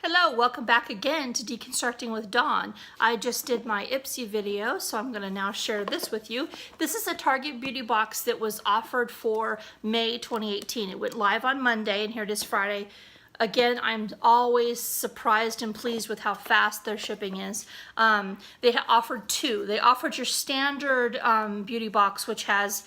Hello, welcome back again to Deconstructing with Dawn. I just did my Ipsy video, so I'm going to now share this with you. This is a Target beauty box that was offered for May 2018. It went live on Monday, and here it is Friday. Again, I'm always surprised and pleased with how fast their shipping is. They offered two. They offered your standard beauty box, which has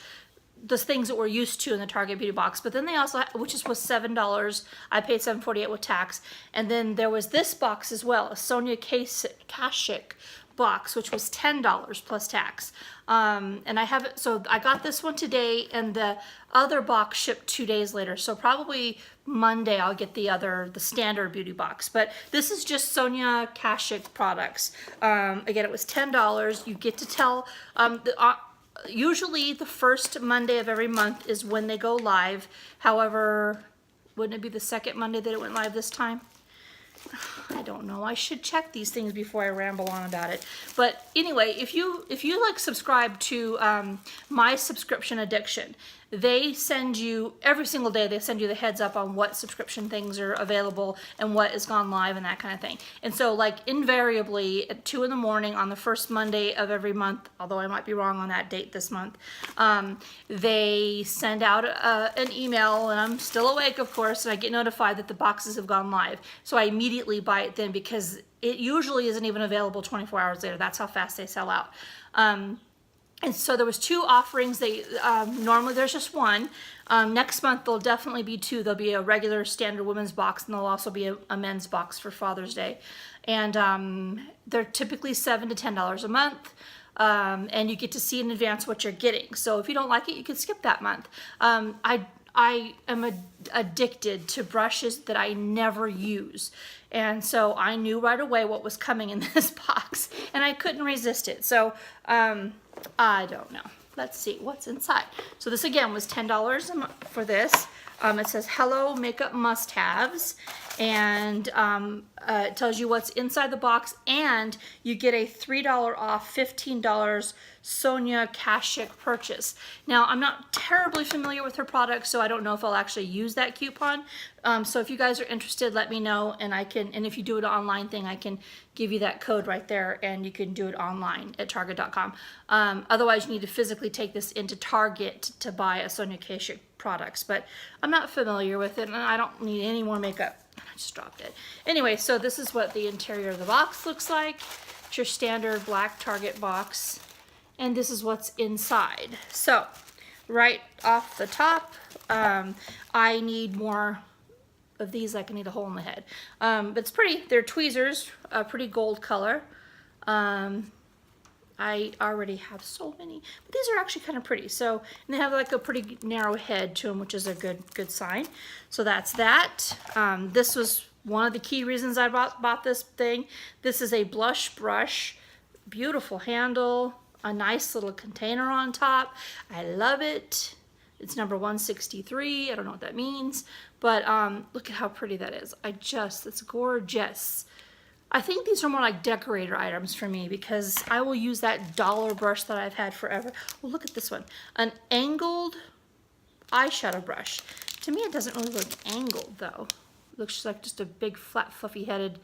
the things that we're used to in the Target beauty box, but then they also, which was $7, I paid $7.48 with tax, and then there was this box as well, a Sonia Kashuk box, which was $10 plus tax. And I have it, so I got this one today, and the other box shipped 2 days later. So probably Monday I'll get the standard beauty box. But this is just Sonia Kashuk products. Again, it was $10. You get to tell usually the first Monday of every month is when they go live. However, wouldn't it be the second Monday that it went live this time? I don't know. I should check these things before I ramble on about it. But anyway, if you like subscribe to My Subscription Addiction, they send you every single day. They send you the heads up on what subscription things are available and what has gone live and that kind of thing. And so, like, invariably at 2 in the morning on the first Monday of every month, although I might be wrong on that date this month, they send out an email, and I'm still awake, of course, and I get notified that the boxes have gone live. So I immediately buy it then, because it usually isn't even available 24 hours later. That's how fast they sell out. And so there was two offerings. They normally there's just one. Next month there'll definitely be two. There'll be a regular standard women's box, and there'll also be a men's box for Father's Day. And they're typically $7 to $10 a month. And you get to see in advance what you're getting. So if you don't like it, you can skip that month. I am addicted to brushes that I never use. And so I knew right away what was coming in this box, and I couldn't resist it. So I don't know. Let's see what's inside. So this again was $10 for this. It says Hello Makeup Must-Haves, and it tells you what's inside the box, and you get a $3 off $15 Sonia Kashuk purchase. Now, I'm not terribly familiar with her products, so I don't know if I'll actually use that coupon. So if you guys are interested, let me know, and and if you do an online thing, I can give you that code right there, and you can do it online at Target.com. Otherwise, you need to physically take this into Target to buy a Sonia Kashuk products, but I'm not familiar with it, and I don't need any more makeup. I just dropped it. Anyway, so this is what the interior of the box looks like. It's your standard black Target box, and this is what's inside. So right off the top, I need more of these. Like I need a hole in the head. But it's pretty. They're tweezers, a pretty gold color. I already have so many, but these are actually kind of pretty. So, and they have like a pretty narrow head to them, which is a good sign. So that's that. This was one of the key reasons I bought this thing. This is a blush brush, beautiful handle, a nice little container on top. I love it. It's number 163. I don't know what that means, but look at how pretty that is. It's gorgeous. I think these are more like decorator items for me, because I will use that dollar brush that I've had forever. Well, look at this one. An angled eyeshadow brush. To me, it doesn't really look angled, though. It looks like just a big, flat, fluffy-headed.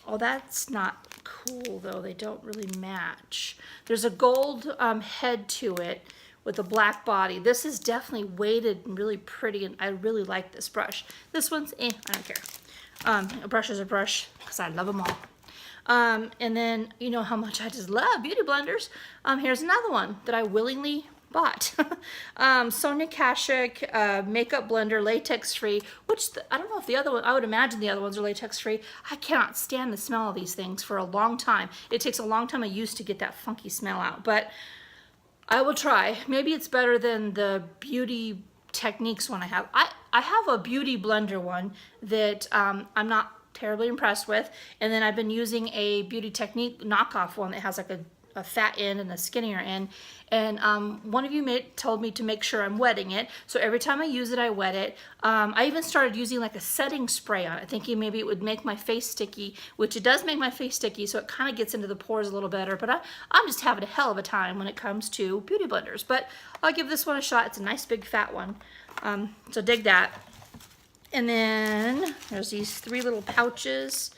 Oh, that's not cool, though. They don't really match. There's a gold head to it with a black body. This is definitely weighted and really pretty, and I really like this brush. This one's, I don't care. A brush is a brush, because I love them all. And then, you know how much I just love beauty blenders. Here's another one that I willingly bought. Sonia Kashuk makeup blender, latex free, which I don't know if the other one, I would imagine the other ones are latex free. I cannot stand the smell of these things for a long time. It takes a long time of use to get that funky smell out, but I will try. Maybe it's better than the Beauty Techniques one I have. I have a Beauty Blender one that I'm not terribly impressed with, and then I've been using a Beauty Technique knockoff one that has like a fat end and a skinnier end, and one of you told me to make sure I'm wetting it, so every time I use it I wet it. I even started using like a setting spray on it, thinking maybe it would make my face sticky, which it does make my face sticky, so it kind of gets into the pores a little better, but I'm just having a hell of a time when it comes to beauty blenders. But I'll give this one a shot. It's a nice big fat one, so dig that. And then there's these 3 little pouches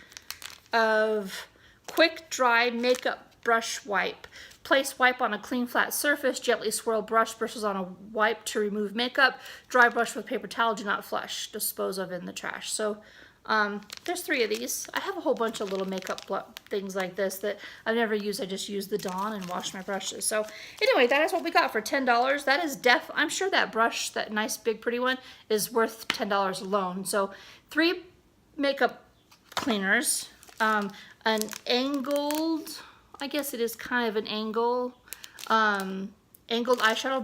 of quick dry makeup brush wipe. Place wipe on a clean flat surface, gently swirl brush bristles on a wipe to remove makeup. Dry brush with paper towel, do not flush. Dispose of in the trash. So there's 3 of these. I have a whole bunch of little makeup things like this that I've never used. I just use the Dawn and wash my brushes. So anyway, that is what we got for $10. That is I'm sure that brush, that nice big pretty one, is worth $10 alone. So 3 makeup cleaners, an angled, I guess it is kind of an angled eyeshadow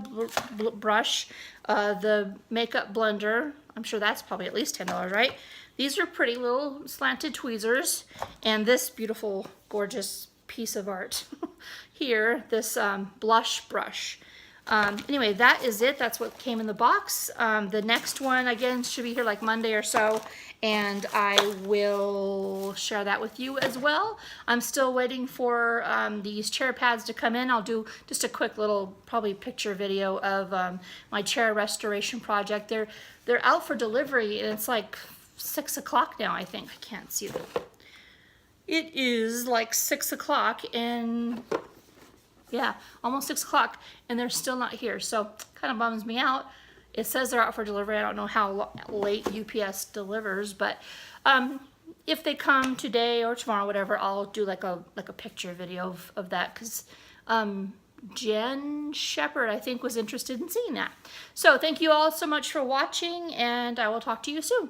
brush, the makeup blender. I'm sure that's probably at least $10, right? These are pretty little slanted tweezers, and this beautiful, gorgeous piece of art here, this blush brush. Anyway, that is it. That's what came in the box. The next one, again, should be here like Monday or so, and I will share that with you as well. I'm still waiting for these chair pads to come in. I'll do just a quick little, probably picture video of my chair restoration project. They're out for delivery, and it's like 6 o'clock now, I think. I can't see them. It is like 6 o'clock, and yeah, almost 6 o'clock, and they're still not here. So kind of bums me out. It says they're out for delivery. I don't know how late UPS delivers, but if they come today or tomorrow, whatever, I'll do like a picture video of that, because Jen Shepherd, I think, was interested in seeing that. So thank you all so much for watching, and I will talk to you soon.